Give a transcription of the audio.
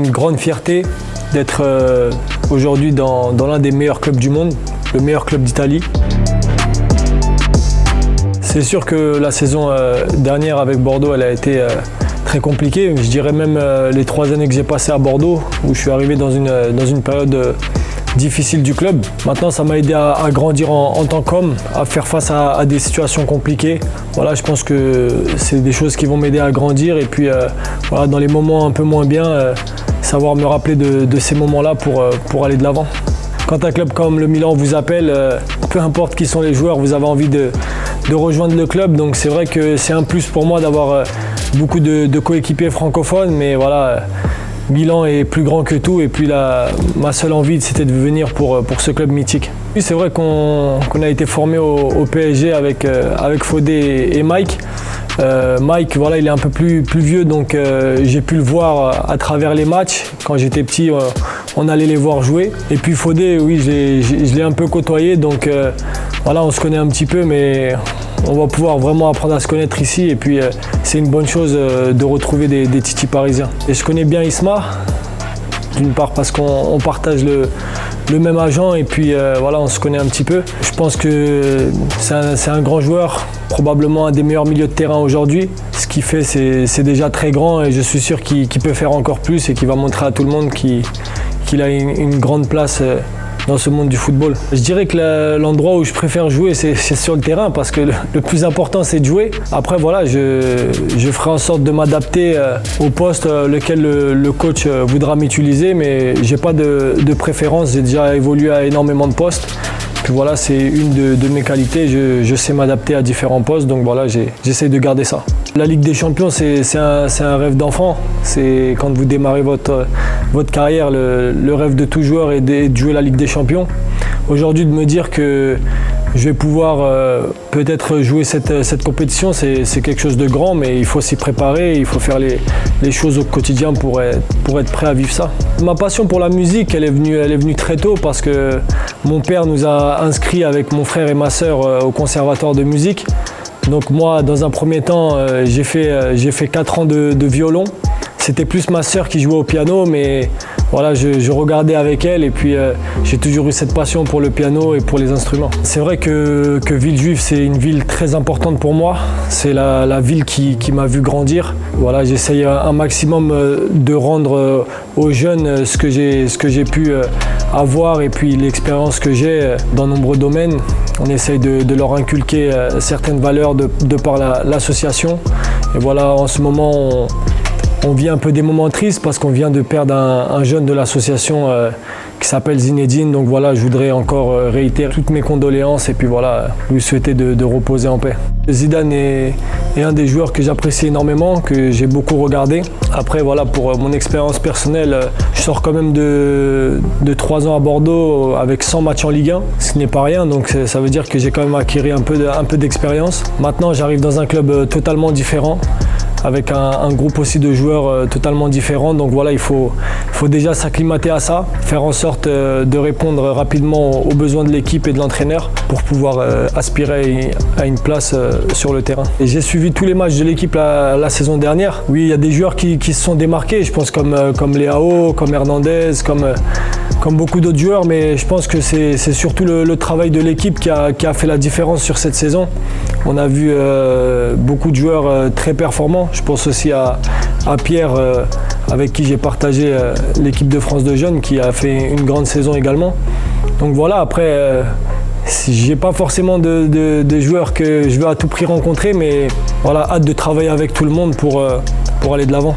Une grande fierté d'être aujourd'hui dans l'un des meilleurs clubs du monde, le meilleur club d'Italie. C'est sûr que la saison dernière avec Bordeaux, elle a été très compliquée. Je dirais même les 3 années que j'ai passées à Bordeaux, où je suis arrivé dans une période difficile du club. Maintenant, ça m'a aidé à grandir en tant qu'homme, à faire face à des situations compliquées. Voilà, je pense que c'est des choses qui vont m'aider à grandir. Et puis, voilà, dans les moments un peu moins bien, savoir me rappeler de ces moments-là pour aller de l'avant. Quand un club comme le Milan vous appelle, peu importe qui sont les joueurs, vous avez envie de rejoindre le club. Donc c'est vrai que c'est un plus pour moi d'avoir beaucoup de coéquipiers francophones. Mais voilà, Milan est plus grand que tout. Et puis ma seule envie, c'était de venir pour ce club mythique. Oui, c'est vrai qu'on a été formé au PSG avec Fodé et Mike. Mike, voilà, il est un peu plus vieux, donc j'ai pu le voir à travers les matchs. Quand j'étais petit, on allait les voir jouer. Et puis Fodé, oui, je l'ai un peu côtoyé, donc voilà, on se connaît un petit peu, mais on va pouvoir vraiment apprendre à se connaître ici. Et puis c'est une bonne chose de retrouver des titis parisiens. Et je connais bien Isma, d'une part parce qu'on partage le même agent et puis voilà, on se connaît un petit peu. Je pense que c'est un grand joueur, probablement un des meilleurs milieux de terrain aujourd'hui. Ce qu'il fait, c'est déjà très grand et je suis sûr qu'il peut faire encore plus et qu'il va montrer à tout le monde qu'il a une grande place dans ce monde du football. Je dirais que l'endroit où je préfère jouer, c'est sur le terrain parce que le plus important, c'est de jouer. Après, voilà, je ferai en sorte de m'adapter au poste lequel le coach voudra m'utiliser, mais j'ai pas de préférence. J'ai déjà évolué à énormément de postes. Puis voilà, c'est une de mes qualités. Je sais m'adapter à différents postes, donc voilà, j'essaie de garder ça. La Ligue des Champions, c'est un rêve d'enfant. C'est quand vous démarrez votre carrière, le rêve de tout joueur est de jouer la Ligue des Champions. Aujourd'hui, de me dire que je vais pouvoir peut-être jouer cette compétition, c'est quelque chose de grand, mais il faut s'y préparer, il faut faire les choses au quotidien pour être prêt à vivre ça. Ma passion pour la musique, elle est venue très tôt parce que mon père nous a inscrits avec mon frère et ma sœur au conservatoire de musique. Donc moi, dans un premier temps, j'ai fait 4 ans de violon. C'était plus ma sœur qui jouait au piano, mais voilà, je regardais avec elle et puis j'ai toujours eu cette passion pour le piano et pour les instruments. C'est vrai que Villejuif, c'est une ville très importante pour moi. C'est la ville qui m'a vu grandir. Voilà, j'essaye un maximum de rendre aux jeunes ce que j'ai pu avoir et puis l'expérience que j'ai dans nombreux domaines. On essaye de leur inculquer certaines valeurs de par l'association. Et voilà, en ce moment, on vit un peu des moments tristes parce qu'on vient de perdre un jeune de l'association qui s'appelle Zinedine. Donc voilà, je voudrais encore réitérer toutes mes condoléances et puis voilà, lui souhaiter de reposer en paix. Zidane est un des joueurs que j'apprécie énormément, que j'ai beaucoup regardé. Après voilà, pour mon expérience personnelle, je sors quand même de 3 ans à Bordeaux avec 100 matchs en Ligue 1, ce n'est pas rien, donc ça veut dire que j'ai quand même acquis un peu d'expérience. Maintenant, j'arrive dans un club totalement différent, avec un groupe aussi de joueurs totalement différents. Donc voilà, il faut déjà s'acclimater à ça, faire en sorte de répondre rapidement aux besoins de l'équipe et de l'entraîneur pour pouvoir aspirer à une place sur le terrain. Et j'ai suivi tous les matchs de l'équipe la saison dernière. Oui, il y a des joueurs qui se sont démarqués, je pense comme Leao, comme Hernandez, comme beaucoup d'autres joueurs, mais je pense que c'est surtout le travail de l'équipe qui a fait la différence sur cette saison. On a vu beaucoup de joueurs très performants. Je pense aussi à Pierre, avec qui j'ai partagé l'équipe de France de jeunes, qui a fait une grande saison également. Donc voilà, après, j'ai pas forcément de joueurs que je veux à tout prix rencontrer, mais voilà, hâte de travailler avec tout le monde pour aller de l'avant.